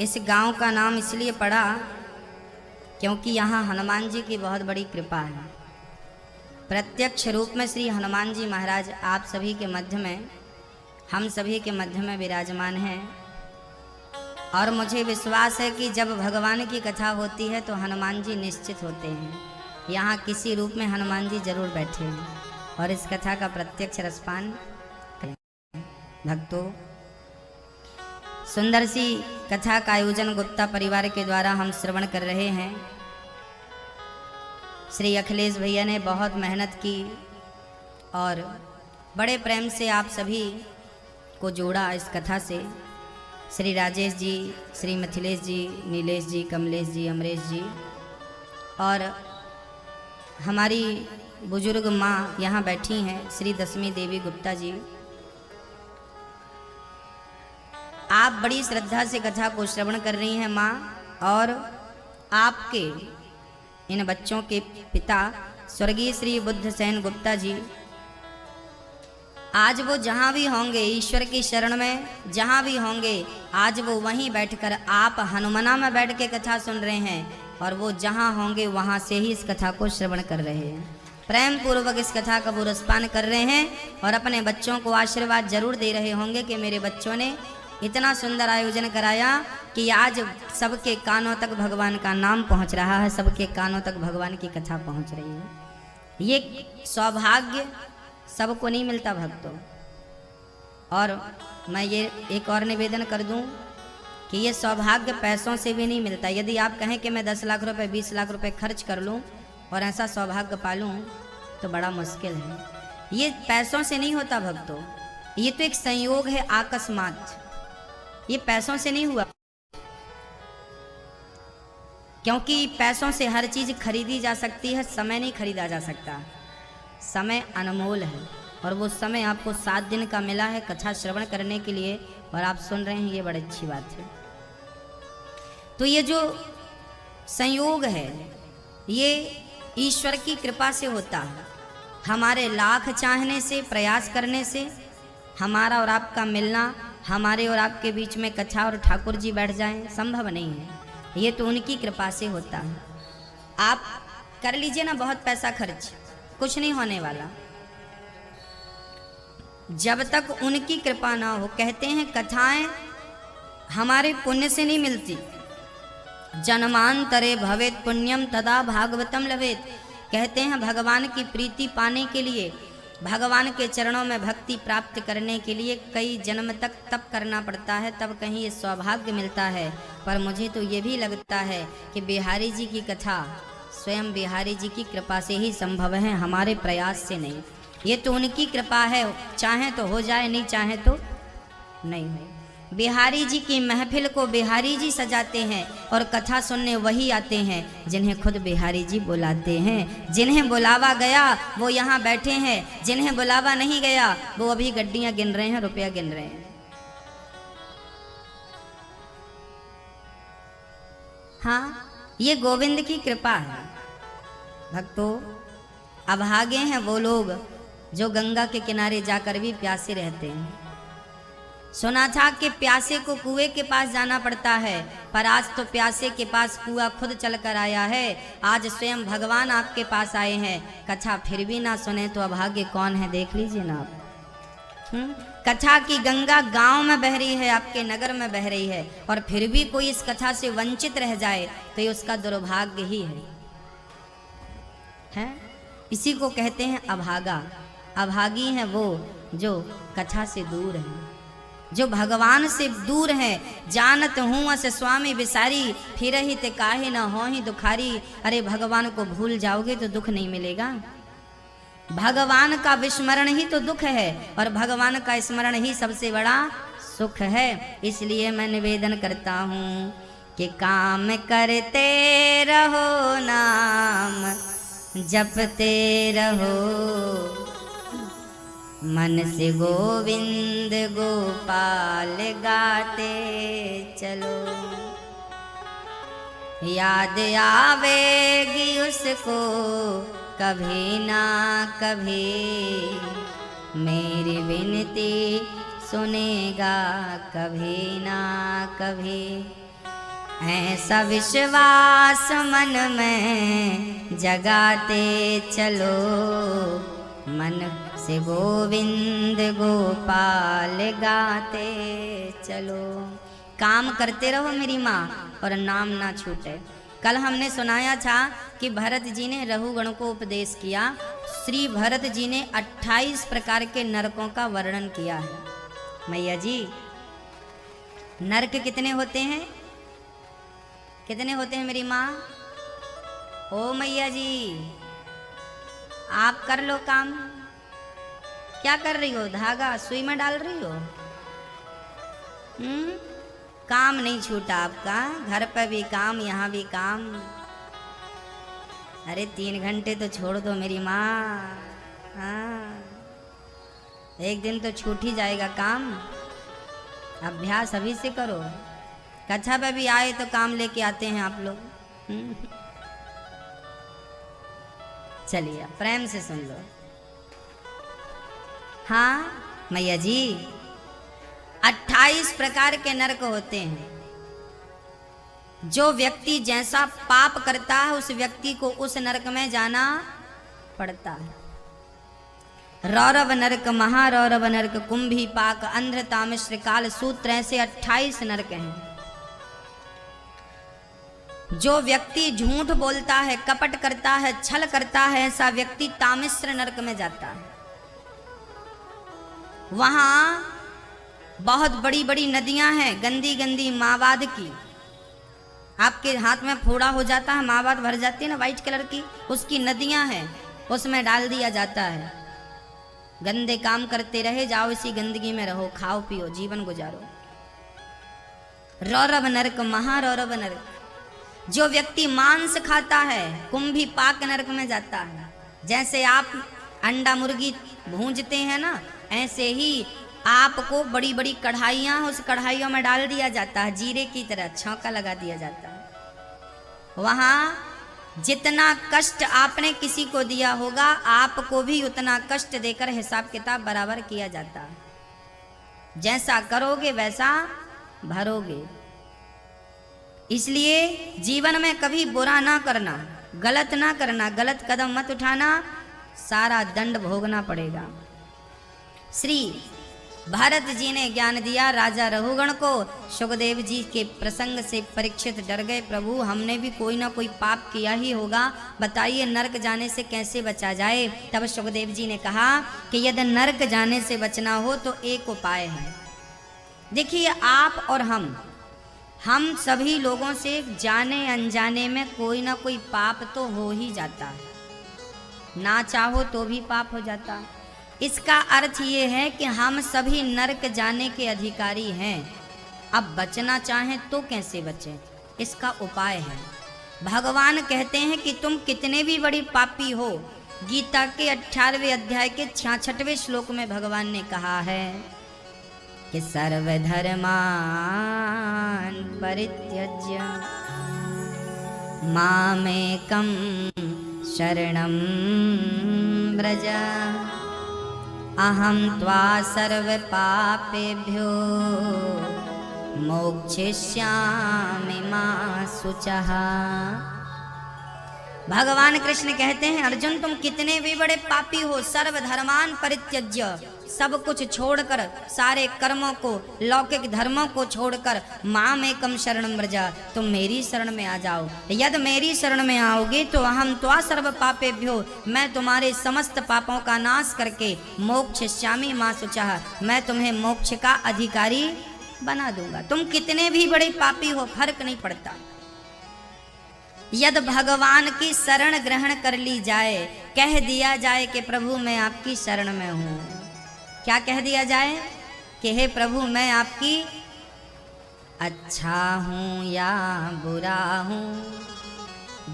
इस गांव का नाम इसलिए पड़ा क्योंकि यहाँ हनुमान जी की बहुत बड़ी कृपा है। प्रत्यक्ष रूप में श्री हनुमान जी महाराज आप सभी के मध्य में, हम सभी के मध्य में विराजमान हैं। और मुझे विश्वास है कि जब भगवान की कथा होती है तो हनुमान जी निश्चित होते हैं। यहाँ किसी रूप में हनुमान जी जरूर बैठे हैं और इस कथा का प्रत्यक्ष रसपान करें। भक्तों, सुंदर सी कथा का आयोजन गुप्ता परिवार के द्वारा हम श्रवण कर रहे हैं। श्री अखिलेश भैया ने बहुत मेहनत की और बड़े प्रेम से आप सभी को जोड़ा इस कथा से। श्री राजेश जी, श्री मिथिलेश जी, नीलेश जी, कमलेश जी, अमरेश जी और हमारी बुजुर्ग माँ यहाँ बैठी हैं, श्री दशमी देवी गुप्ता जी। आप बड़ी श्रद्धा से कथा को श्रवण कर रही हैं माँ, और आपके इन बच्चों के पिता स्वर्गीय श्री बुद्धसेन गुप्ता जी आज वो जहाँ भी होंगे ईश्वर की शरण में, जहाँ भी होंगे आज वो वहीं बैठकर, आप हनुमाना में बैठ के कथा सुन रहे हैं और वो जहाँ होंगे वहाँ से ही इस कथा को श्रवण कर रहे हैं। प्रेम पूर्वक इस कथा का वो रसपान कर रहे हैं और अपने बच्चों को आशीर्वाद जरूर दे रहे होंगे कि मेरे बच्चों ने इतना सुंदर आयोजन कराया कि आज सबके कानों तक भगवान का नाम पहुंच रहा है, सबके कानों तक भगवान की कथा पहुंच रही है। ये सौभाग्य सबको नहीं मिलता भक्तों। और मैं ये एक और निवेदन कर दूं कि ये सौभाग्य पैसों से भी नहीं मिलता। यदि आप कहें कि मैं 10 लाख रुपए 20 लाख रुपए खर्च कर लूं और ऐसा सौभाग्य पालूं तो बड़ा मुश्किल है। ये पैसों से नहीं होता भक्तों, ये तो एक संयोग है अकस्मात, ये पैसों से नहीं हुआ। क्योंकि पैसों से हर चीज खरीदी जा सकती है, समय नहीं खरीदा जा सकता। समय अनमोल है और वो समय आपको 7 दिन का मिला है कथा श्रवण करने के लिए और आप सुन रहे हैं, ये बड़ी अच्छी बात है। तो ये जो संयोग है ये ईश्वर की कृपा से होता है। हमारे लाख चाहने से, प्रयास करने से हमारा और आपका मिलना, हमारे और आपके बीच में कथा और ठाकुर जी बैठ जाएं, संभव नहीं है। ये तो उनकी कृपा से होता है। आप कर लीजिए ना बहुत पैसा खर्च, कुछ नहीं होने वाला जब तक उनकी कृपा ना हो। कहते हैं कथाएं हमारे पुण्य से नहीं मिलती। जन्मांतरे भवेत पुण्यम तदा भागवतम लवेत। कहते हैं भगवान की प्रीति पाने के लिए, भगवान के चरणों में भक्ति प्राप्त करने के लिए कई जन्म तक तप करना पड़ता है, तब कहीं ये सौभाग्य मिलता है। पर मुझे तो ये भी लगता है कि बिहारी जी की कथा स्वयं बिहारी जी की कृपा से ही संभव है, हमारे प्रयास से नहीं। ये तो उनकी कृपा है, चाहे तो हो जाए, नहीं चाहे तो नहीं हो। बिहारी जी की महफिल को बिहारी जी सजाते हैं और कथा सुनने वही आते हैं जिन्हें खुद बिहारी जी बुलाते हैं। जिन्हें बुलावा गया वो यहाँ बैठे हैं, जिन्हें बुलावा नहीं गया वो अभी गड्डियां गिन रहे हैं, रुपया गिन रहे हैं। हाँ, ये गोविंद की कृपा है भक्तों। अभागे हैं वो लोग जो गंगा के किनारे जाकर भी प्यासे रहते हैं। सुना था कि प्यासे को कुएं के पास जाना पड़ता है, पर आज तो प्यासे के पास कुआं खुद चलकर आया है। आज स्वयं भगवान आपके पास आए हैं। कथा फिर भी ना सुने तो अभागे कौन है, देख लीजिए ना आप। कथा की गंगा गांव में बह रही है, आपके नगर में बह रही है, और फिर भी कोई इस कथा से वंचित रह जाए तो ये उसका दुर्भाग्य ही है। इसी को कहते हैं अभागा। अभागी हैं वो जो कथा से दूर हैं, जो भगवान से दूर हैं। जानत हूँ अस स्वामी बिसारी, फिर ही ते काहे न हो ही दुखारी। अरे भगवान को भूल जाओगे तो दुख नहीं मिलेगा। भगवान का विस्मरण ही तो दुख है और भगवान का स्मरण ही सबसे बड़ा सुख है। इसलिए मैं निवेदन करता हूँ कि काम करते रहो, नाम जपते रहो, मन से गोविंद गोपाल गाते चलो। याद आवेगी उसको कभी ना कभी, मेरी विनती सुनेगा कभी ना कभी। ऐसा विश्वास मन में जगाते चलो, मन से गोविंद गोपाल गाते चलो। काम करते रहो मेरी माँ और नाम ना छूटे। कल हमने सुनाया था कि भरत जी ने रहुगण को उपदेश किया। श्री भरत जी ने 28 प्रकार के नरकों का वर्णन किया है। मैया जी, नरक कितने होते हैं? कितने होते हैं मेरी माँ? ओ मैया जी, आप कर लो काम। क्या कर रही हो? धागा सुई में डाल रही हो? काम नहीं छूटा आपका, घर पर भी काम, यहाँ भी काम। अरे 3 घंटे तो छोड़ दो मेरी माँ। हाँ, एक दिन तो छूट ही जाएगा काम। अभ्यास अभी से करो। कक्षा पे भी आए तो काम लेके आते हैं आप लोग। चलिए प्रेम से सुन लो। हाँ मैया जी, 28 प्रकार के नरक होते हैं। जो व्यक्ति जैसा पाप करता है उस व्यक्ति को उस नरक में जाना पड़ता है। रौरव नरक, महारौरव नरक, कुंभी पाक, अंध्र, तामिश्र, काल, सूत्र, ऐसे 28 नरक हैं। जो व्यक्ति झूठ बोलता है, कपट करता है, छल करता है, ऐसा व्यक्ति तामिश्र नरक में जाता है। वहां बहुत बड़ी बड़ी नदियां हैं, गंदी गंदी मावाद की। आपके हाथ में फोड़ा हो जाता है, मावाद भर जाती है ना वाइट कलर की, उसकी नदियां हैं, उसमें डाल दिया जाता है। गंदे काम करते रहे जाओ, इसी गंदगी में रहो, खाओ पियो, जीवन गुजारो। रौरव नरक, महारौरव नरक। जो व्यक्ति मांस खाता है कुंभी पाक नरक में जाता है। जैसे आप अंडा मुर्गी भूंजते हैं ना, ऐसे ही आपको बड़ी बड़ी कढ़ाइयाँ, उस कढ़ाइयों में डाल दिया जाता है, जीरे की तरह छौंका लगा दिया जाता है। वहाँ जितना कष्ट आपने किसी को दिया होगा, आपको भी उतना कष्ट देकर हिसाब किताब बराबर किया जाता है। जैसा करोगे वैसा भरोगे। इसलिए जीवन में कभी बुरा ना करना, गलत ना करना, गलत कदम मत उठाना, सारा दंड भोगना पड़ेगा। श्री भरत जी ने ज्ञान दिया राजा रहुगण को। सुखदेव जी के प्रसंग से परीक्षित डर गए, प्रभु हमने भी कोई ना कोई पाप किया ही होगा, बताइए नरक जाने से कैसे बचा जाए। तब सुखदेव जी ने कहा कि यदि नरक जाने से बचना हो तो एक उपाय है। देखिए, आप और हम सभी लोगों से जाने अनजाने में कोई ना कोई पाप तो हो ही जाता है, ना चाहो तो भी पाप हो जाता है। इसका अर्थ ये है कि हम सभी नरक जाने के अधिकारी हैं। अब बचना चाहें तो कैसे बचें, इसका उपाय है। भगवान कहते हैं कि तुम कितने भी बड़ी पापी हो, गीता के 18वें अध्याय के 66वें श्लोक में भगवान ने कहा है कि सर्वधर्मान् परित्यज्य मामेकं शरणं व्रज अहं त्वा सर्वपापेभ्यो मोक्षयिष्यामि मा शुचः। भगवान कृष्ण कहते हैं, अर्जुन तुम कितने भी बड़े पापी हो, सर्वधर्मान परित्यज्य, सब कुछ छोड़कर, सारे कर्मों को, लौकिक धर्मों को छोड़कर, माम एकम शरणं व्रज, तुम मेरी शरण में आ जाओ। यदि मेरी शरण में आओगे तो अहम त्वा सर्व पापेभ्यो, मैं तुम्हारे समस्त पापों का नाश करके मोक्षयिष्यामि मा शुचः, मैं तुम्हें मोक्ष का अधिकारी बना दूंगा। तुम कितने भी बड़े पापी हो, फर्क नहीं पड़ता। यदि भगवान की शरण ग्रहण कर ली जाए, कह दिया जाए कि प्रभु मैं आपकी शरण में हूँ। क्या कह दिया जाए कि हे प्रभु मैं आपकी अच्छा हूँ या बुरा हूँ,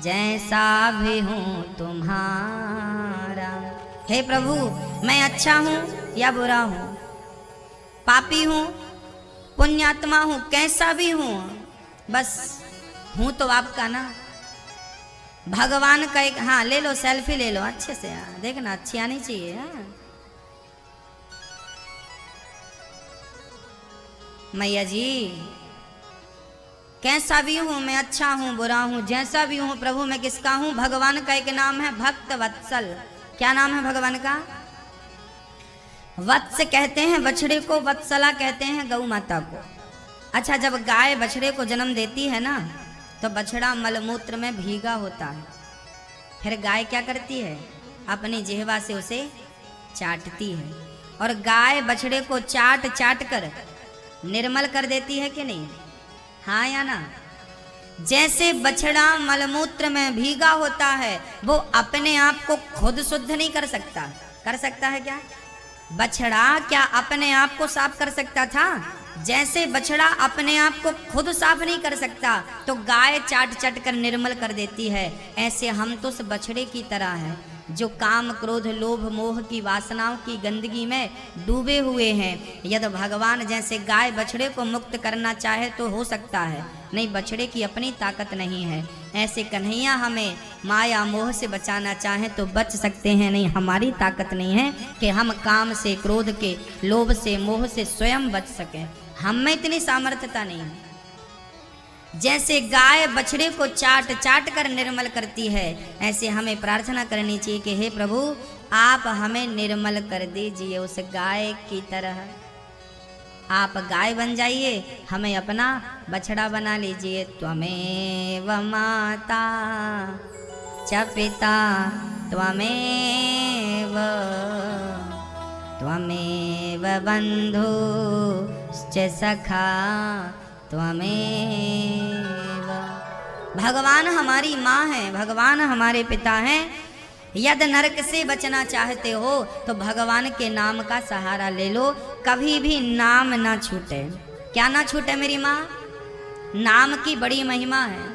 जैसा भी हूँ तुम्हारा। हे प्रभु मैं अच्छा हूँ या बुरा हूँ, पापी हूँ पुण्यात्मा हूँ, कैसा भी हूँ, बस हूँ तो आपका ना। भगवान का एक, हाँ ले लो सेल्फी ले लो अच्छे से, देखना अच्छी आनी चाहिए। हाँ मैया जी, कैसा भी हूँ मैं, अच्छा हूँ बुरा हूँ, जैसा भी हूँ प्रभु मैं किसका हूँ। भगवान का एक नाम है भक्त वत्सल। क्या नाम है भगवान का? वत्स कहते हैं बछड़े को, वत्सला कहते हैं गौ माता को। अच्छा, जब गाय बछड़े को जन्म देती है ना, तो बछड़ा मलमूत्र में भीगा होता है। फिर गाय क्या करती है? अपनी जिह्वा से उसे चाटती है, और गाय बछड़े को चाट चाट कर निर्मल कर देती है कि नहीं? हाँ या ना? जैसे बछड़ा मलमूत्र में भीगा होता है, वो अपने आप को खुद शुद्ध नहीं कर सकता। कर सकता है क्या? बछड़ा क्या अपने आप को साफ कर सकता था? जैसे बछड़ा अपने आप को खुद साफ नहीं कर सकता, तो गाय चाट चाट कर निर्मल कर देती है। ऐसे हम तो उस बछड़े की तरह हैं, जो काम क्रोध लोभ मोह की वासनाओं की गंदगी में डूबे हुए हैं। यदि भगवान जैसे गाय बछड़े को मुक्त करना चाहे तो हो सकता है, नहीं बछड़े की अपनी ताकत नहीं है। ऐसे कन्हैया हमें माया मोह से बचाना चाहे तो बच सकते हैं, नहीं हमारी ताकत नहीं है कि हम काम से क्रोध के लोभ से मोह से स्वयं बच सकें। हम में इतनी सामर्थ्यता नहीं है। जैसे गाय बछड़े को चाट चाट कर निर्मल करती है, ऐसे हमें प्रार्थना करनी चाहिए कि हे प्रभु आप हमें निर्मल कर दीजिए उस गाय की तरह। आप गाय बन जाइए, हमें अपना बछड़ा बना लीजिए। त्वमेव माता च पिता त्वमेव त्वमेव बंधु च सखा त्वमेव। भगवान हमारी माँ है, भगवान हमारे पिता हैं। यदि नरक से बचना चाहते हो तो भगवान के नाम का सहारा ले लो, कभी भी नाम ना छूटे। क्या ना छूटे मेरी माँ? नाम की बड़ी महिमा है।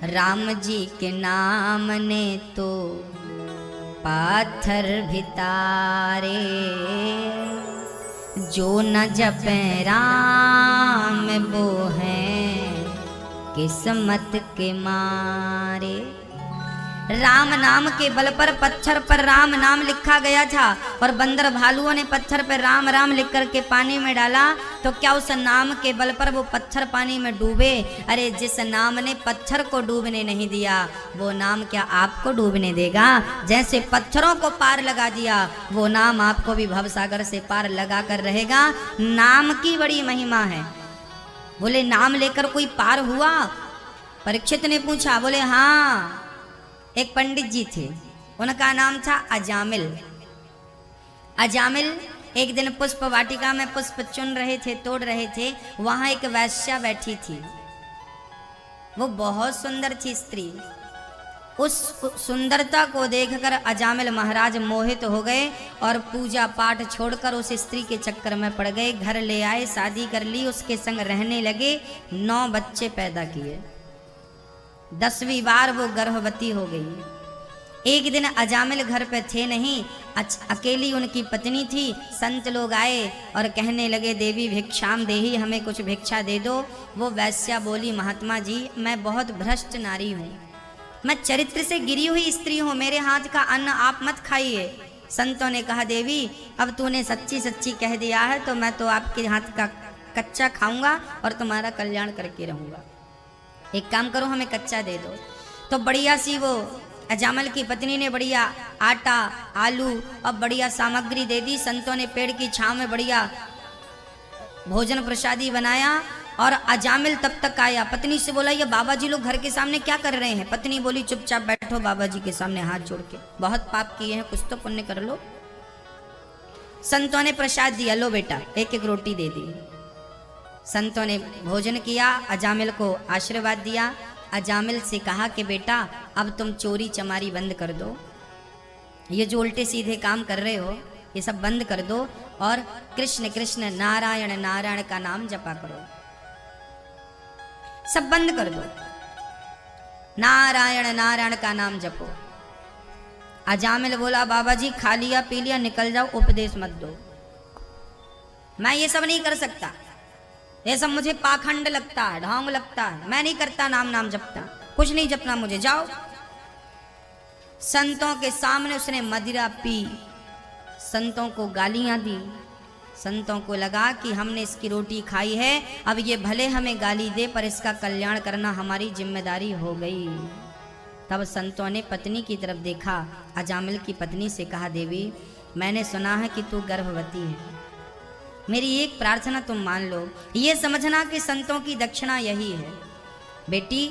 राम जी के नाम ने तो पाथर भितारे, जो न जपे राम वो हैं किस्मत के मारे। राम नाम के बल पर पत्थर पर राम नाम लिखा गया था, और बंदर भालुओं ने पत्थर पर राम राम लिख करके पानी में डाला, तो क्या उस नाम के बल पर वो पत्थर पानी में डूबे? अरे जिस नाम ने पत्थर को डूबने नहीं दिया, वो नाम क्या आपको डूबने देगा? जैसे पत्थरों को पार लगा दिया, वो नाम आपको भी भवसागर से पार लगा कर रहेगा। नाम की बड़ी महिमा है। बोले नाम लेकर कोई पार हुआ? परीक्षित ने पूछा। बोले हाँ, एक पंडित जी थे, उनका नाम था अजामिल। अजामिल एक दिन पुष्प वाटिका में पुष्प चुन रहे थे, तोड़ रहे थे। वहां एक वैश्या बैठी थी, वो बहुत सुंदर थी स्त्री। उस सुंदरता को देखकर अजामिल महाराज मोहित हो गए और पूजा पाठ छोड़कर उस स्त्री के चक्कर में पड़ गए। घर ले आए, शादी कर ली, उसके संग रहने लगे, 9 बच्चे पैदा किए। 10वीं बार वो गर्भवती हो गई। एक दिन अजामिल घर पे थे नहीं, अकेली उनकी पत्नी थी। संत लोग आए और कहने लगे देवी भिक्षाम देही, हमें कुछ भिक्षा दे दो। वो वैश्या बोली महात्मा जी मैं बहुत भ्रष्ट नारी हूँ, मैं चरित्र से गिरी हुई स्त्री हूँ, मेरे हाथ का अन्न आप मत खाइए। संतों ने कहा देवी अब तूने सच्ची सच्ची कह दिया है तो मैं तो आपके हाथ का कच्चा खाऊंगा और तुम्हारा कल्याण करके रहूंगा। एक काम करो हमें कच्चा दे दो। तो बढ़िया सी वो अजामिल की पत्नी ने बढ़िया आटा आलू और बढ़िया सामग्री दे दी। संतों ने पेड़ की छांव में बढ़िया भोजन प्रसादी बनाया और अजामिल तब तक आया। पत्नी से बोला ये बाबा जी लोग घर के सामने क्या कर रहे हैं? पत्नी बोली चुपचाप बैठो बाबा जी के सामने हाथ जोड़ के, बहुत पाप किए हैं, कुछ तो पुण्य कर लो। संतों ने प्रसाद दिया, लो बेटा, एक एक रोटी दे दी। संतों ने भोजन किया, अजामिल को आशीर्वाद दिया। अजामिल से कहा कि बेटा अब तुम चोरी चमारी बंद कर दो, ये जो उल्टे सीधे काम कर रहे हो ये सब बंद कर दो और कृष्ण कृष्ण नारायण नारायण का नाम जपा करो, सब बंद कर दो, नारायण नारायण का नाम जपो। अजामिल बोला बाबा जी खा लिया पी लिया निकल जाओ, उपदेश मत दो, मैं ये सब नहीं कर सकता, ये सब मुझे पाखंड लगता है, ढोंग लगता है, मैं नहीं करता, नाम जपता, कुछ नहीं जपना मुझे, जाओ। संतों के सामने उसने मदिरा पी, संतों को गालियां दी, संतों को लगा कि हमने इसकी रोटी खाई है, अब ये भले हमें गाली दे पर इसका कल्याण करना हमारी जिम्मेदारी हो गई। तब संतों ने पत्नी की तरफ देखा, अजामिल की पत्नी से कहा, देवी मैंने सुना है कि तू गर्भवती है, मेरी एक प्रार्थना तुम मान लो। ये समझना कि संतों की दक्षिणा यही है, बेटी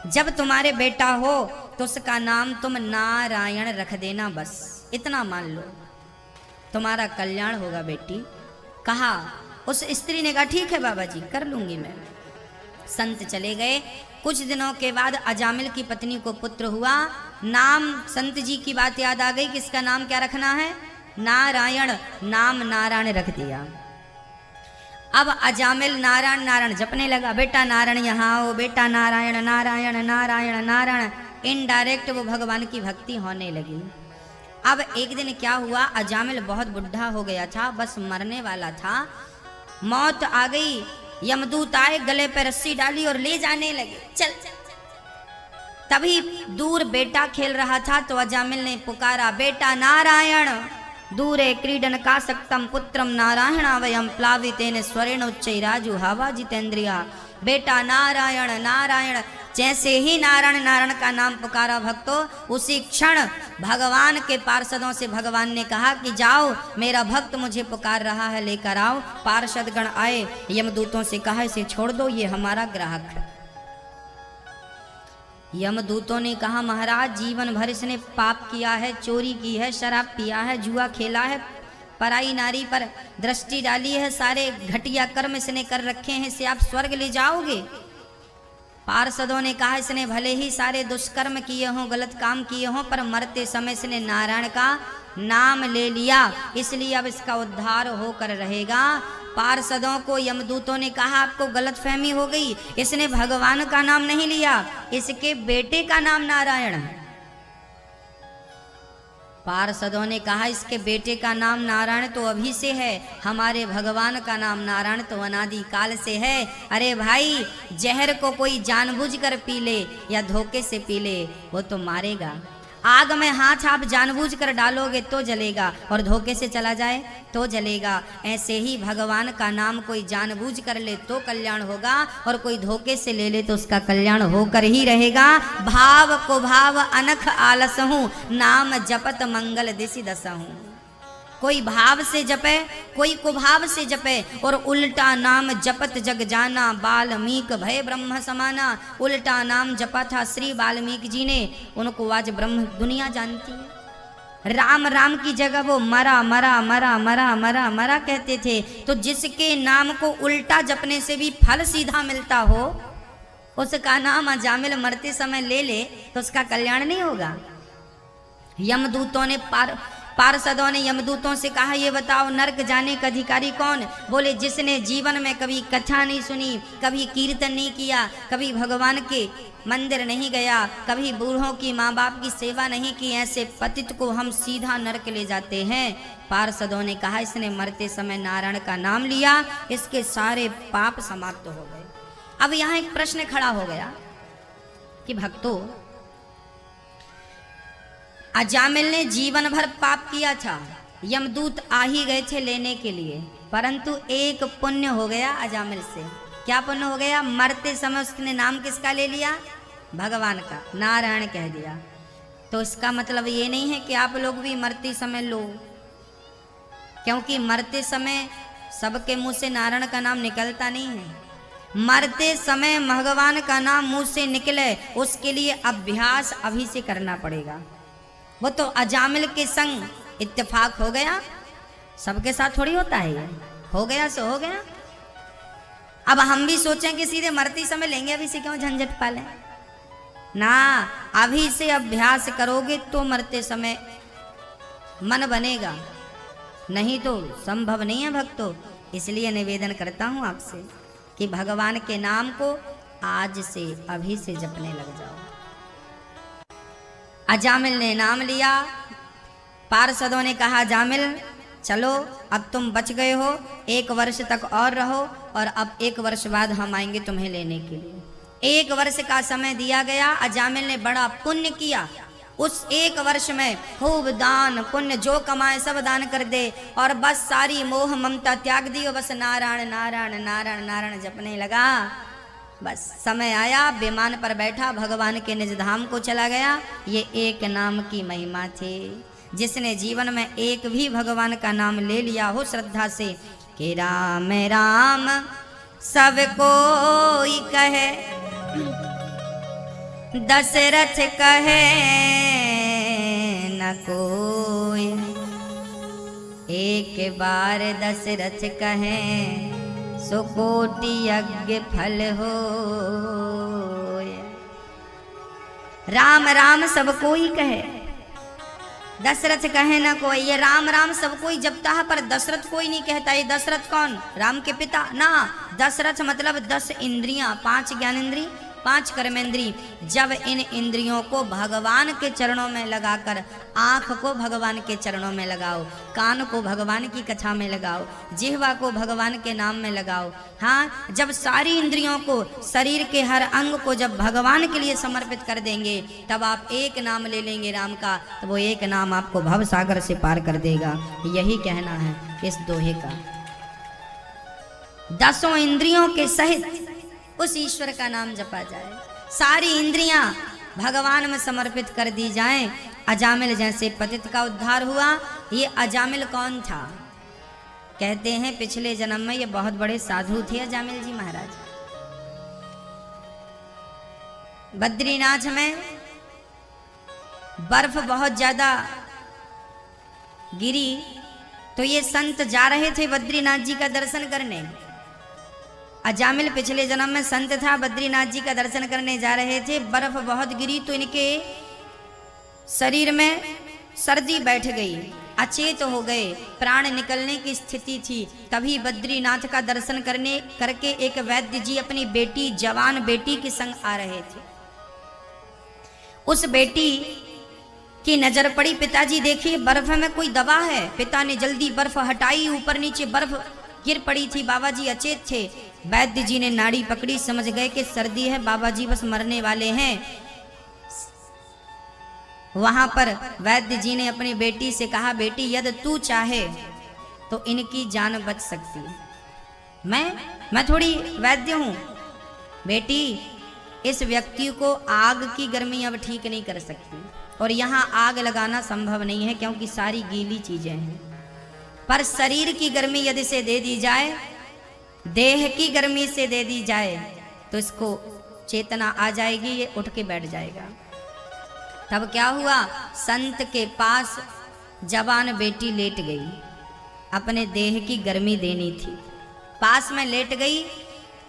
जब तुम्हारे बेटा हो तो उसका नाम तुम नारायण रख देना, बस इतना मान लो, तुम्हारा कल्याण होगा बेटी। कहा, उस स्त्री ने कहा ठीक है बाबा जी कर लूंगी मैं। संत चले गए। कुछ दिनों के बाद अजामिल की पत्नी को पुत्र हुआ। नाम संत जी की बात याद आ गई कि इसका नाम क्या रखना है, नारायण। नाम नारायण रख दिया। अब अजामिल नारायण नारायण जपने लगा, बेटा नारायण यहाँ आओ, बेटा नारायण नारायण नारायण नारायण। इनडायरेक्ट वो भगवान की भक्ति होने लगी। अब एक दिन क्या हुआ, अजामिल बहुत बुढ़ा हो गया था, बस मरने वाला था, मौत आ गई। यमदूत आए, गले पे रस्सी डाली और ले जाने लगे, चल। तभी दूर बेटा खेल रहा था तो अजामिल ने पुकारा, बेटा नारायण। दूरे क्रीडन का सक्तम पुत्रम नारायणावयम प्लावितेन स्वरेण उच्चैराजु हवा जितेंद्रिया। बेटा नारायण नारायण। जैसे ही नारायण नारायण का नाम पुकारा भक्तों, उसी क्षण भगवान के पार्षदों से भगवान ने कहा कि जाओ, मेरा भक्त मुझे पुकार रहा है, लेकर आओ। पार्षदगण आए, यमदूतों से कहा इसे छोड़ दो, ये हमारा ग्राहक है। यमदूतों ने कहा महाराज जीवन भर इसने पाप किया है, चोरी की है, शराब पिया है, जुआ खेला है, पराई नारी पर दृष्टि डाली है, सारे घटिया कर्म इसने कर रखे हैं, इसे आप स्वर्ग ले जाओगे। पार्षदों ने कहा इसने भले ही सारे दुष्कर्म किए हों, गलत काम किए हों, पर मरते समय इसने नारायण का नाम ले लिया, इसलिए अब इसका उद्धार होकर रहेगा। पार्षदों को यमदूतों ने कहा आपको गलतफहमी हो गई, इसने भगवान का नाम नहीं लिया, इसके बेटे का नाम नारायण है। पार्षदों ने कहा इसके बेटे का नाम नारायण तो अभी से है, हमारे भगवान का नाम नारायण तो अनादि काल से है। अरे भाई, जहर को कोई जानबूझकर पी ले या धोखे से पी ले, वो तो मारेगा। आग में हाथ आप जानबूझकर डालोगे तो जलेगा, और धोखे से चला जाए तो जलेगा। ऐसे ही भगवान का नाम कोई जानबूझ कर ले तो कल्याण होगा, और कोई धोखे से ले ले तो उसका कल्याण होकर ही रहेगा। भाव को भाव अनख आलस हूँ, नाम जपत मंगल दिशि दसहूँ। कोई भाव से जपे, कोई कुभाव से जपे, और उल्टा नाम जपत जग जाना, वाल्मीकि भय ब्रह्म समाना। उल्टा नाम जपा था श्री वाल्मीकि जी ने, उनको आज ब्रह्म दुनिया जानती है। राम राम की जगह वो मरा मरा मरा मरा मरा मरा कहते थे। तो जिसके नाम को उल्टा जपने से भी फल सीधा मिलता हो, उसका नाम अजामिल मरते समय ले ले तो उसका कल्याण नहीं होगा। यमदूतों ने पार्षदों ने यमदूतों से कहा ये बताओ नरक जाने का अधिकारी कौन? बोले जिसने जीवन में कभी कथा नहीं सुनी, कभी कीर्तन नहीं किया, कभी भगवान के मंदिर नहीं गया, कभी बूढ़ों की माँ बाप की सेवा नहीं की, ऐसे पतित को हम सीधा नरक ले जाते हैं। पार्षदों ने कहा इसने मरते समय नारायण का नाम लिया, इसके सारे पाप समाप्त हो गए। अब यहाँ एक प्रश्न खड़ा हो गया कि भक्तों, अजामिल ने जीवन भर पाप किया था, यमदूत आ ही गए थे लेने के लिए, परंतु एक पुण्य हो गया अजामिल से। क्या पुण्य हो गया? मरते समय उसने नाम किसका ले लिया? भगवान का, नारायण कह दिया। तो इसका मतलब ये नहीं है कि आप लोग भी मरते समय लो, क्योंकि मरते समय सबके मुंह से नारायण का नाम निकलता नहीं है। मरते समय भगवान का नाम मुंह से निकले, उसके लिए अभ्यास अभी से करना पड़ेगा। वो तो अजामिल के संग इत्तेफाक हो गया, सबके साथ थोड़ी होता है ये, हो गया सो हो गया। अब हम भी सोचें कि सीधे मरते समय लेंगे, अभी से क्यों झंझट पालें ना। अभी से अभ्यास करोगे तो मरते समय मन बनेगा, नहीं तो संभव नहीं है भक्तों। इसलिए निवेदन करता हूं आपसे कि भगवान के नाम को आज से अभी से जपने लग जाओ। अजामिल ने नाम लिया। पार्षदों ने कहा अजामिल चलो, अब तुम बच गए हो, 1 वर्ष तक और रहो, और अब 1 वर्ष बाद हम आएंगे तुम्हें लेने के लिए। 1 वर्ष का समय दिया गया। अजामिल ने बड़ा पुण्य किया, उस एक वर्ष में खूब दान पुण्य जो कमाए सब दान कर दे और बस सारी मोह ममता त्याग दी और बस नारायण नारायण नारायण नारायण जपने लगा। बस समय आया, विमान पर बैठा, भगवान के निज धाम को चला गया। ये एक नाम की महिमा थी। जिसने जीवन में एक भी भगवान का नाम ले लिया हो श्रद्धा से कि राम राम सब कोई कहे, दशरथ कहे न कोई, एक बार दशरथ कहे सो कोटि यज्ञ फल हो। राम राम सब कोई कहे, दशरथ कहे ना कोई। ये राम राम सब कोई जपता है पर दशरथ कोई नहीं कहता। ये दशरथ कौन? राम के पिता ना। दशरथ मतलब 10 इंद्रियां, 5 ज्ञानेंद्री, 5 कर्मेंद्री। जब इन इंद्रियों को भगवान के चरणों में लगाकर, आँख को भगवान के चरणों में लगाओ, कान को भगवान की कथा में लगाओ, जिह्वा को भगवान के नाम में लगाओ। हाँ, जब सारी इंद्रियों को, शरीर के हर अंग को जब भगवान के लिए समर्पित कर देंगे, तब आप एक नाम ले लेंगे राम का, तो वो एक नाम आपको भव सागर से पार कर देगा। यही कहना है इस दोहे का। 10 इंद्रियों के सहित उस ईश्वर का नाम जपा जाए, सारी इंद्रियां भगवान में समर्पित कर दी जाएं। अजामिल जैसे पतित का उद्धार हुआ। ये अजामिल कौन था? कहते हैं पिछले जन्म में ये बहुत बड़े साधु थे अजामिल जी महाराज। बद्रीनाथ में बर्फ बहुत ज्यादा गिरी तो ये संत जा रहे थे बद्रीनाथ जी का दर्शन करने। अजामिल पिछले जन्म में संत था, बद्रीनाथ जी का दर्शन करने जा रहे थे। बर्फ बहुत गिरी तो इनके शरीर में सर्दी बैठ गई, अचेत हो गए, प्राण निकलने की स्थिति थी। तभी बद्रीनाथ का दर्शन करने करके एक वैद्य जी अपनी बेटी, जवान बेटी के संग आ रहे थे। उस बेटी की नजर पड़ी, पिताजी देखिए बर्फ में कोई दवा है। पिता ने जल्दी बर्फ हटाई, ऊपर नीचे बर्फ गिर पड़ी थी। बाबा जी अचेत थे। वैद्य जी ने नाड़ी पकड़ी, समझ गए कि सर्दी है, बाबा जी बस मरने वाले हैं। वहां पर वैद्य जी ने अपनी बेटी से कहा, बेटी यदि तू चाहे तो इनकी जान बच सकती है। मैं थोड़ी वैद्य हूं बेटी, इस व्यक्ति को आग की गर्मी अब ठीक नहीं कर सकती और यहाँ आग लगाना संभव नहीं है क्योंकि सारी गीली चीजें हैं। पर शरीर की गर्मी यदि से दे दी जाए, देह की गर्मी से दे दी जाए तो इसको चेतना आ जाएगी, ये उठ के बैठ जाएगा। तब क्या हुआ, संत के पास जवान बेटी लेट गई, अपने देह की गर्मी देनी थी, पास में लेट गई।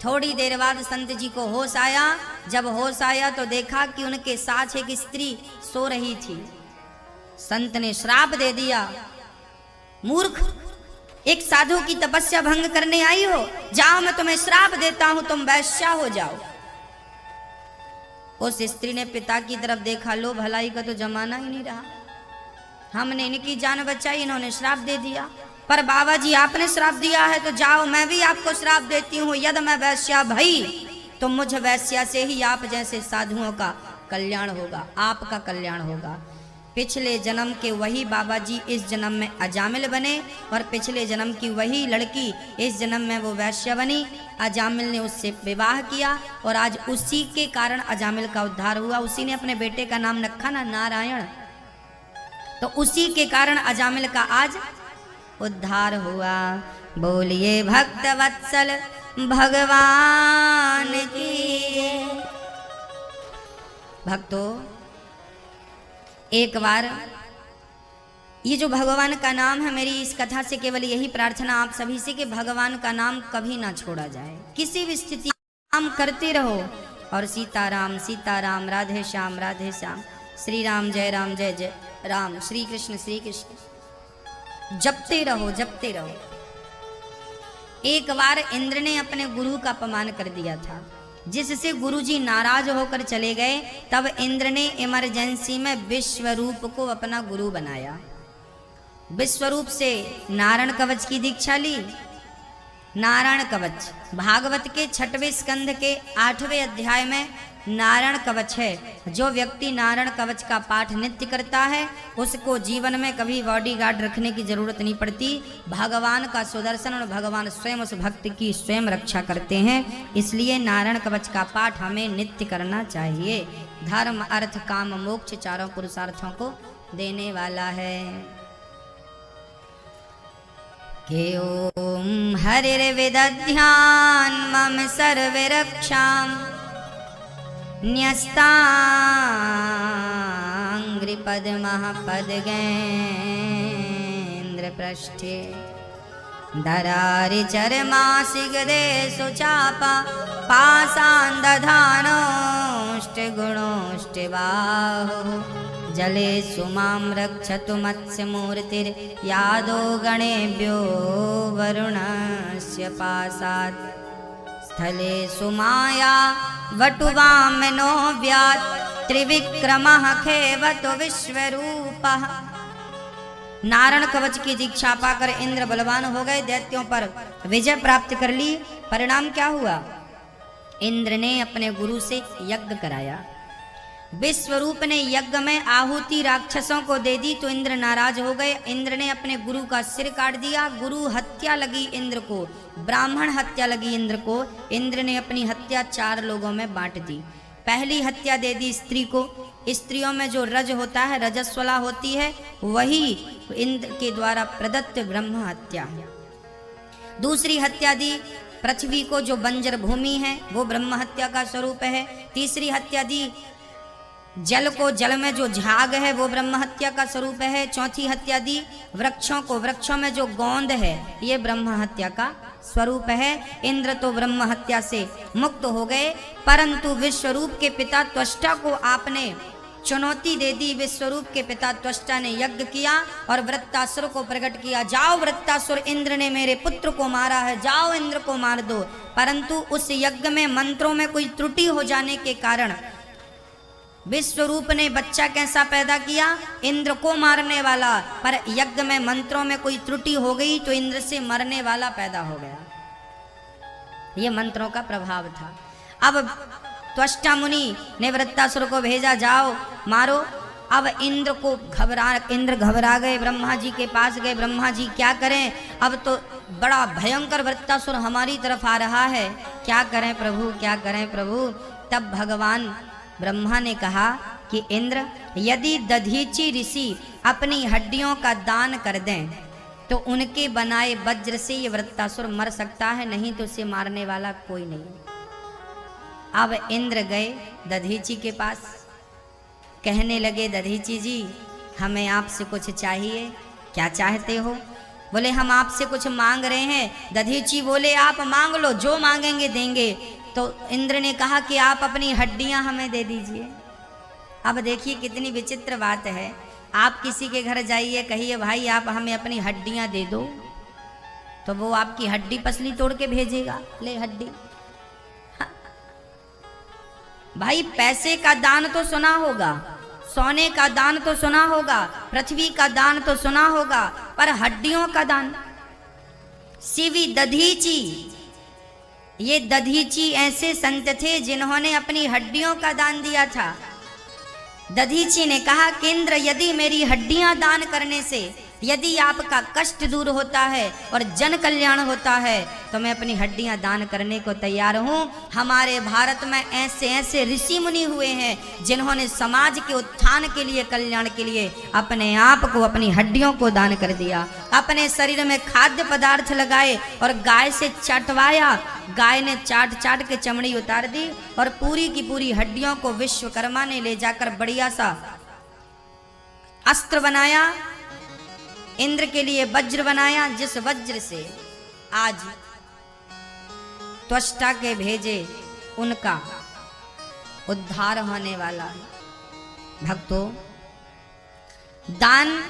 थोड़ी देर बाद संत जी को होश आया। जब होश आया तो देखा कि उनके साथ एक स्त्री सो रही थी। संत ने श्राप दे दिया, मूर्ख, एक साधु की तपस्या भंग करने आई हो, जाओ मैं तुम्हें श्राप देता हूं, तुम वैश्या हो जाओ। उस स्त्री ने पिता की तरफ देखा, लो भलाई का तो जमाना ही नहीं रहा, हमने इनकी जान बचाई, इन्होंने श्राप दे दिया। पर बाबा जी आपने श्राप दिया है तो जाओ मैं भी आपको श्राप देती हूँ, यदि मैं वैश्या भई तो मुझ वैश्या से ही आप जैसे साधुओं का कल्याण होगा, आपका कल्याण होगा। पिछले जन्म के वही बाबा जी इस जन्म में अजामिल बने और पिछले जन्म की वही लड़की इस जन्म में वो वैश्या बनी। अजामिल ने उससे विवाह किया और आज उसी के कारण अजामिल का उद्धार हुआ। उसी ने अपने बेटे का नाम रखा ना नारायण, तो उसी के कारण अजामिल का आज उद्धार हुआ। बोलिए भक्त वत्सल भगवान की। भक्तों, एक बार ये जो भगवान का नाम है, मेरी इस कथा से केवल यही प्रार्थना आप सभी से कि भगवान का नाम कभी ना छोड़ा जाए, किसी भी स्थिति नाम करते रहो। और सीताराम सीताराम, राधे श्याम राधे श्याम, श्री राम जय जय राम, श्री कृष्ण जपते रहो जपते रहो। एक बार इंद्र ने अपने गुरु का अपमान कर दिया था, जिससे गुरुजी नाराज होकर चले गए। तब इंद्र ने इमरजेंसी में विश्वरूप को अपना गुरु बनाया। विश्वरूप से नारायण कवच की दीक्षा ली नारायण कवच भागवत के 6वें स्कंध के 8वें अध्याय में नारायण कवच है। जो व्यक्ति नारायण कवच का पाठ नित्य करता है उसको जीवन में कभी बॉडीगार्ड रखने की जरूरत नहीं पड़ती। भगवान का सुदर्शन और भगवान स्वयं उस भक्त की स्वयं रक्षा करते हैं। इसलिए नारायण कवच का पाठ हमें नित्य करना चाहिए। धर्म अर्थ काम मोक्ष चारों पुरुषार्थों को देने वाला है। के ओम हरिर्विदध्यान मम सर्वे रक्षाम न्यस्तांग्रिपद्मः पद्गेन्द्र पृष्ठे दरारि चरमासिगदे सुचापा पासान्दधानोऽष्टगुणोऽष्टबाहुः जले सुमां रक्षतु मत्स्यमूर्तिर्यादो गणेभ्यो वरुणस्य पासात् स्थले सुमाया वटुवामनो व्यात् त्रिविक्रमः खेवतो विश्वरूपः। नारायण कवच की दीक्षा पाकर इंद्र बलवान हो गए, दैत्यों पर विजय प्राप्त कर ली। परिणाम क्या हुआ? इंद्र ने अपने गुरु से यज्ञ कराया। विश्वरूप ने यज्ञ में आहुति राक्षसों को दे दी तो इंद्र नाराज हो गए। इंद्र ने अपने गुरु का सिर काट दिया। गुरु हत्या लगी इंद्र को, ब्राह्मण हत्या लगी इंद्र को। इंद्र ने अपनी हत्या 4 लोगों में बांट दी। पहली हत्या दे दी स्त्री को। स्त्रियों में जो रज होता है, रजस्वला होती है, वही इंद्र के द्वारा प्रदत्त ब्रह्म हत्या है। दूसरी हत्या दी पृथ्वी को, जो बंजर भूमि है, वो ब्रह्म हत्या का स्वरूप है। तीसरी हत्या दी जल को, जल में जो झाग है वो ब्रह्म हत्या का स्वरूप है। चौथी हत्या दी वृक्षों को, वृक्षों में जो गोंद है ये ब्रह्म हत्या का स्वरूप है। इंद्र तो ब्रह्म हत्या से मुक्त हो गए, परंतु विश्वरूप के पिता त्वष्टा को आपने चुनौती दे दी। विश्वरूप के पिता त्वष्टा ने यज्ञ किया और वृत्तासुर को प्रकट किया। जाओ वृत्तासुर, इंद्र ने मेरे पुत्र को मारा है, जाओ इंद्र को मार दो। परंतु उस यज्ञ में मंत्रों में कोई त्रुटि हो जाने के कारण विश्वरूप ने बच्चा कैसा पैदा किया? इंद्र को मारने वाला। पर यज्ञ में मंत्रों में कोई त्रुटि हो गई तो इंद्र से मरने वाला पैदा हो गया। ये मंत्रों का प्रभाव था। अब त्वष्टा मुनि ने वृत्तासुर को भेजा, जाओ मारो। अब इंद्र घबरा गए, ब्रह्मा जी के पास गए। ब्रह्मा जी क्या करें? अब तो बड़ा भयंकर वृत्तासुर हमारी तरफ आ रहा है, क्या करें प्रभु, क्या करें प्रभु? तब भगवान ब्रह्मा ने कहा कि इंद्र, यदि दधीची ऋषि अपनी हड्डियों का दान कर दें तो उनके बनाए वज्र से ये वृत्तासुर मर सकता है, नहीं तो उसे मारने वाला कोई नहीं। अब इंद्र गए दधीची के पास, कहने लगे, दधीची जी हमें आपसे कुछ चाहिए। क्या चाहते हो? बोले हम आपसे कुछ मांग रहे हैं। दधीची बोले, आप मांग लो, जो मांगेंगे देंगे। तो इंद्र ने कहा कि आप अपनी हड्डियां हमें दे दीजिए। अब देखिए कितनी विचित्र बात है। आप किसी के घर जाइए, कहिए भाई आप हमें अपनी हड्डियां दे दो, तो वो आपकी हड्डी पसली तोड़ के भेजेगा, ले हड्डी। हाँ। भाई पैसे का दान तो सुना होगा, सोने का दान तो सुना होगा, पृथ्वी का दान तो सुना होगा, पर हड्डियों का दान। शिवी दधीची, ये दधीची ऐसे संत थे जिन्होंने अपनी हड्डियों का दान दिया था। दधीची ने कहा कि इंद्र, यदि मेरी हड्डियां दान करने से यदि आपका कष्ट दूर होता है और जन कल्याण होता है तो मैं अपनी हड्डियां दान करने को तैयार हूँ। हमारे भारत में ऐसे ऐसे ऋषि मुनि हुए हैं जिन्होंने समाज के उत्थान के लिए, कल्याण के लिए अपने आप को, अपनी हड्डियों को दान कर दिया। अपने शरीर में खाद्य पदार्थ लगाए और गाय से चटवाया। गाय ने चाट चाट के चमड़ी उतार दी और पूरी की पूरी हड्डियों को विश्वकर्मा ने ले जाकर बढ़िया सा अस्त्र बनाया। इंद्र के लिए वज्र बनाया, जिस वज्र से आज त्वष्टा के भेजे उनका उद्धार होने वाला है। भक्तों, दान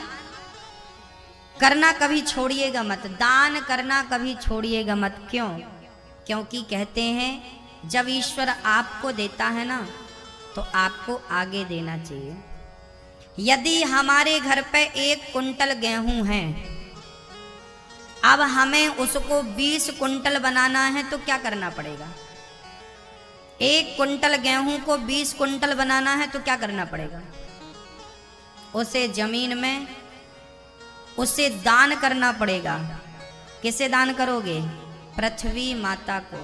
करना कभी छोड़िएगा मत, दान करना कभी छोड़िएगा मत। क्यों? क्योंकि कहते हैं जब ईश्वर आपको देता है ना तो आपको आगे देना चाहिए। यदि हमारे घर पे 1 कुंटल गेहूं है अब हमें उसको 20 कुंटल बनाना है तो क्या करना पड़ेगा? 1 कुंटल गेहूं को 20 कुंटल बनाना है तो क्या करना पड़ेगा? उसे जमीन में उसे दान करना पड़ेगा। किसे दान करोगे? पृथ्वी माता को।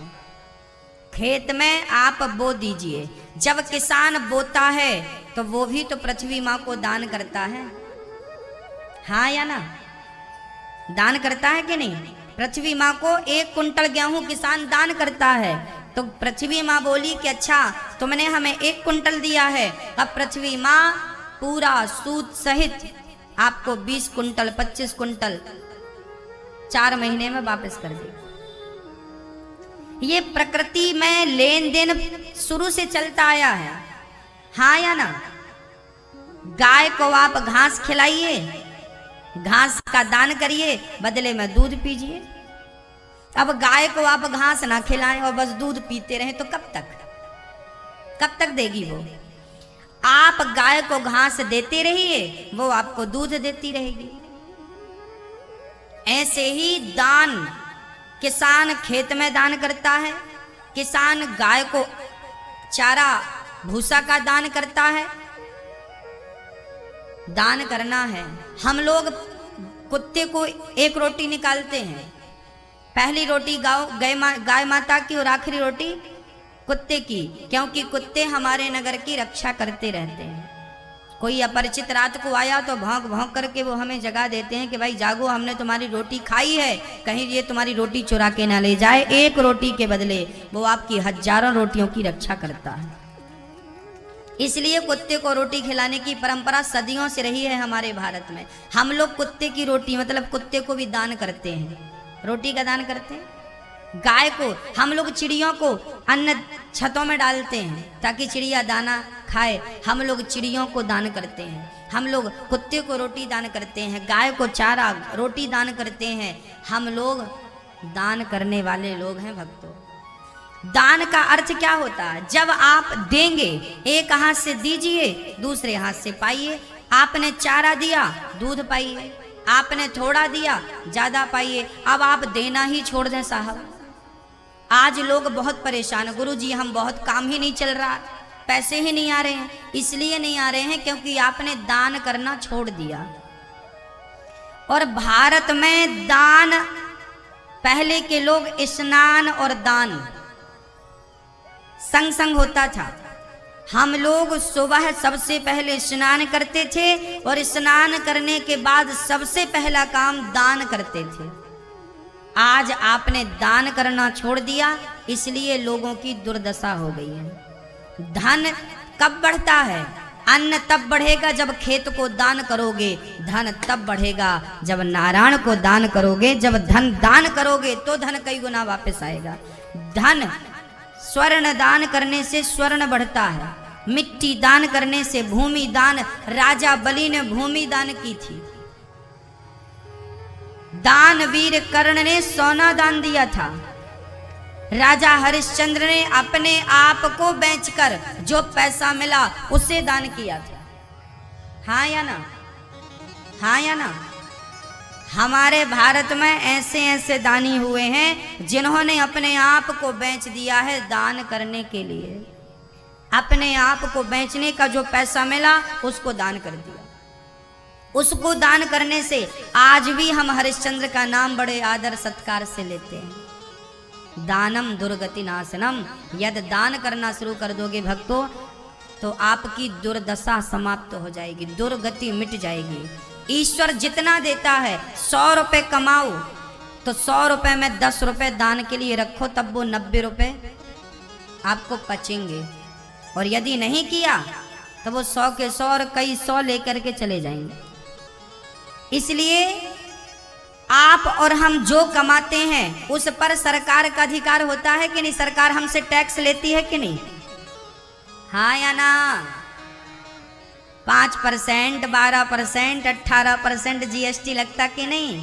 खेत में आप बो दीजिए। जब किसान बोता है तो वो भी तो पृथ्वी माँ को दान करता है, हाँ या ना? दान करता है कि नहीं? पृथ्वी माँ को 1 कुंटल गेहूं किसान दान करता है तो पृथ्वी माँ बोली कि अच्छा तुमने हमें 1 कुंटल दिया है, अब पृथ्वी माँ पूरा सूद सहित आपको 20 कुंटल 25 कुंटल 4 महीने में वापस कर दे। ये प्रकृति में लेन देन शुरू से चलता आया है, हाँ या ना? गाय को आप घास खिलाइए, घास का दान करिए, बदले में दूध पीजिए। अब गाय को आप घास ना खिलाएं और बस दूध पीते रहें तो कब तक देगी वो? आप गाय को घास देते रहिए, वो आपको दूध देती रहेगी। ऐसे ही दान, किसान खेत में दान करता है, किसान गाय को चारा भूसा का दान करता है। दान करना है। हम लोग कुत्ते को 1 रोटी निकालते हैं, पहली रोटी गाय माता की और आखिरी रोटी कुत्ते की, क्योंकि कुत्ते हमारे नगर की रक्षा करते रहते हैं। कोई अपरिचित रात को आया तो भौंक भौंक करके वो हमें जगा देते हैं कि भाई जागो, हमने तुम्हारी रोटी खाई है, कहीं ये तुम्हारी रोटी चुरा के ना ले जाए। 1 रोटी के बदले वो आपकी हजारों रोटियों की रक्षा करता है। इसलिए कुत्ते को रोटी खिलाने की परंपरा सदियों से रही है हमारे भारत में। हम लोग कुत्ते की रोटी मतलब कुत्ते को भी दान करते हैं, रोटी का दान करते हैं। गाय को हम लोग, चिड़ियों को अन्न छतों में डालते हैं ताकि चिड़िया दाना खाए, हम लोग चिड़ियों को दान करते हैं। हम लोग कुत्ते को रोटी दान करते हैं, गाय को चारा रोटी दान करते हैं। हम लोग दान करने वाले लोग हैं भक्तों। दान का अर्थ क्या होता है? जब आप देंगे, एक हाथ से दीजिए, दूसरे हाथ से पाइए। आपने चारा दिया, दूध पाइए। आपने थोड़ा दिया, ज्यादा पाइए। अब आप देना ही छोड़ दें साहब। आज लोग बहुत परेशान, गुरुजी हम बहुत काम ही नहीं चल रहा, पैसे ही नहीं आ रहे हैं। इसलिए नहीं आ रहे हैं क्योंकि आपने दान करना छोड़ दिया। और भारत में दान, पहले के लोग स्नान और दान संग संग होता था। हम लोग सुबह सबसे पहले स्नान करते थे और स्नान करने के बाद सबसे पहला काम दान करते थे। आज आपने दान करना छोड़ दिया, इसलिए लोगों की दुर्दशा हो गई है। धन कब बढ़ता है? अन्न तब बढ़ेगा जब खेत को दान करोगे। धन तब बढ़ेगा जब नारायण को दान करोगे। जब धन दान करोगे तो धन कई गुना वापस आएगा। धन, स्वर्ण दान करने से स्वर्ण बढ़ता है, मिट्टी दान करने से भूमि दान। राजा बलि ने भूमि दान की थी। दानवीर कर्ण ने सोना दान दिया था। राजा हरिश्चंद्र ने अपने आप को बेचकर जो पैसा मिला उसे दान किया था, हाँ या ना? हाँ या ना? हमारे भारत में ऐसे ऐसे दानी हुए हैं जिन्होंने अपने आप को बेच दिया है दान करने के लिए। अपने आप को बेचने का जो पैसा मिला उसको दान कर दिया। उसको दान करने से आज भी हम हरिश्चंद्र का नाम बड़े आदर सत्कार से लेते हैं। दानम दुर्गति नाशनम। यदि दान करना शुरू कर दोगे भक्तों तो आपकी दुर्दशा समाप्त हो जाएगी, दुर्गति मिट जाएगी। ईश्वर जितना देता है, 100 रुपए कमाओ तो 100 रुपए में 10 रुपए दान के लिए रखो, तब वो 90 रुपए आपको पचेंगे। और यदि नहीं किया तो वो 100 के 100 और कई 100 लेकर के चले जाएंगे। इसलिए आप और हम जो कमाते हैं उस पर सरकार का अधिकार होता है कि नहीं? सरकार हमसे टैक्स लेती है कि नहीं? हाँ या ना? 5%, 12%, 18% जीएसटी लगता कि नहीं?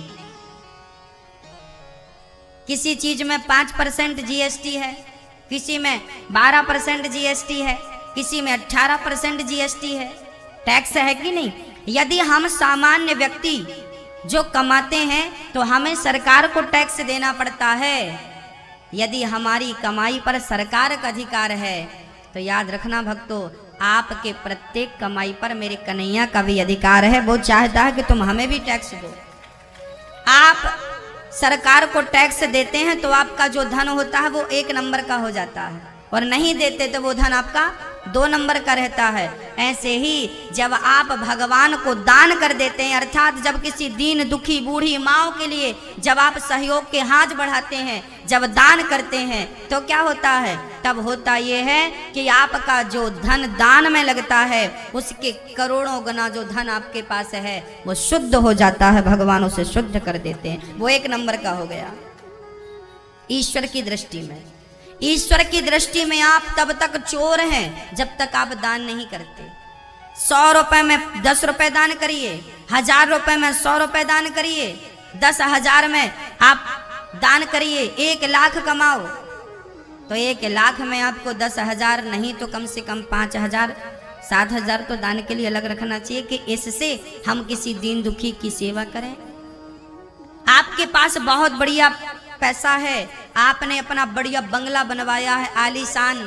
किसी चीज में 5% जीएसटी है, किसी में 12% जीएसटी है, किसी में 18% जीएसटी है। टैक्स है कि नहीं? यदि हम सामान्य व्यक्ति जो कमाते हैं तो हमें सरकार को टैक्स देना पड़ता है। यदि हमारी कमाई पर सरकार का अधिकार है तो याद रखना भक्तों, आपके प्रत्येक कमाई पर मेरे कन्हैया का भी अधिकार है। वो चाहता है कि तुम हमें भी टैक्स दो। आप सरकार को टैक्स देते हैं तो आपका जो धन होता है वो 1 नंबर का हो जाता है, और नहीं देते तो वो धन आपका 2 नंबर का रहता है। ऐसे ही जब आप भगवान को दान कर देते हैं, अर्थात जब किसी दीन दुखी बूढ़ी माओ के लिए जब आप सहयोग के हाथ बढ़ाते हैं, जब दान करते हैं, तो क्या होता है? तब होता ये है कि आपका जो धन दान में लगता है उसके करोड़ों गुना जो धन आपके पास है वो शुद्ध हो जाता है। भगवान उसे शुद्ध कर देते हैं, वो 1 नंबर का हो गया ईश्वर की दृष्टि में। ईश्वर की दृष्टि में आप तब तक चोर हैं जब तक आप दान नहीं करते। 100 रुपए में 10 रुपए दान करिए, 1000 रुपए में 100 रुपए दान करिए, 10,000 में आप दान करिए, 1 लाख कमाओ तो 1 लाख में आपको 10,000 नहीं तो कम से कम 5,000 7,000 तो दान के लिए अलग रखना चाहिए कि इससे हम किसी दीन दुखी की सेवा करें। आपके पास बहुत बढ़िया पैसा है, आपने अपना बढ़िया बंगला बनवाया है आलीशान,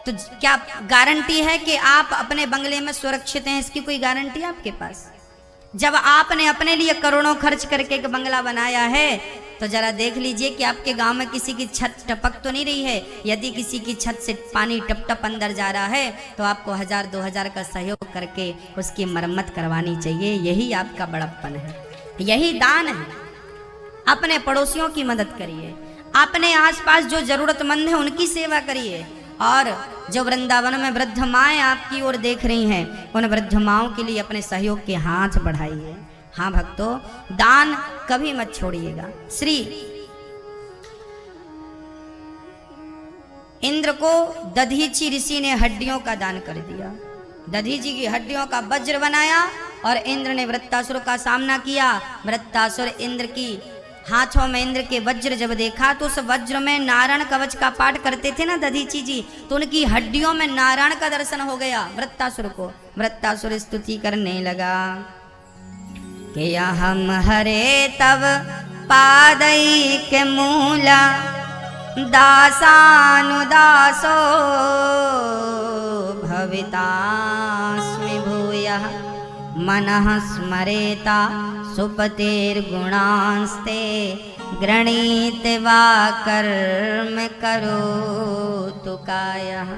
तो क्या गारंटी है कि आप अपने बंगले में सुरक्षित हैं? इसकी कोई गारंटी है आपके पास? जब आपने अपने लिए करोड़ों खर्च करके एक बंगला बनाया है तो जरा देख लीजिए कि आपके गांव में किसी की छत टपक तो नहीं रही है। यदि किसी की छत से पानी टप टप अंदर जा रहा है तो आपको 1000-2000 का सहयोग करके उसकी मरम्मत करवानी चाहिए। यही आपका बड़प्पन है, यही दान है। अपने पड़ोसियों की मदद करिए, अपने आसपास जो जरूरतमंद है उनकी सेवा करिए, और जो वृंदावन में वृद्ध माएँ आपकी ओर देख रही हैं उन वृद्ध माओं के लिए अपने सहयोग के हाथ बढ़ाइए। हाँ भक्तों, दान कभी मत छोड़िएगा। श्री इंद्र को दधीची ऋषि ने हड्डियों का दान कर दिया। दधीची की हड्डियों का वज्र बनाया और इंद्र ने वृत्तासुर का सामना किया। वृत्तासुर इंद्र की हाथों में इंद्र के वज्र जब देखा तो उस वज्र में नारायण कवच का पाठ करते थे ना दधीची जी, तो उनकी हड्डियों में नारायण का दर्शन हो गया वृत्तासुर को। वृत्तासुर स्तुति करने लगा कि हम हरे तब पादई के मूला दासानुदासो भवितास्मि भूयः मनः स्मरेता सुपतेर्गुणांस्ते गृणीत वा कर्म करोतु कायः।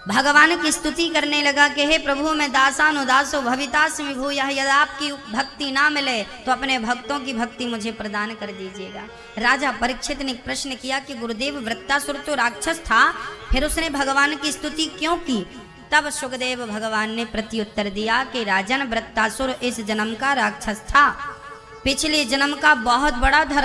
भगवान की स्तुति करने लगा कि हे प्रभु मैं दासानुदासो भवितास्मि भूयः, यदि आपकी भक्ति ना मिले तो अपने भक्तों की भक्ति मुझे प्रदान कर दीजिएगा। राजा परीक्षित ने प्रश्न किया कि गुरुदेव वृत्तासुर तो राक्षस था, फिर उसने भगवान की स्तुति क्यों की? तब सुखदेव भगवान ने प्रत्युत्तर दिया कि राजन वृत्तासुर इस जन्म का राक्षस था, पिछले जन्म का बहुत बड़ा धर्म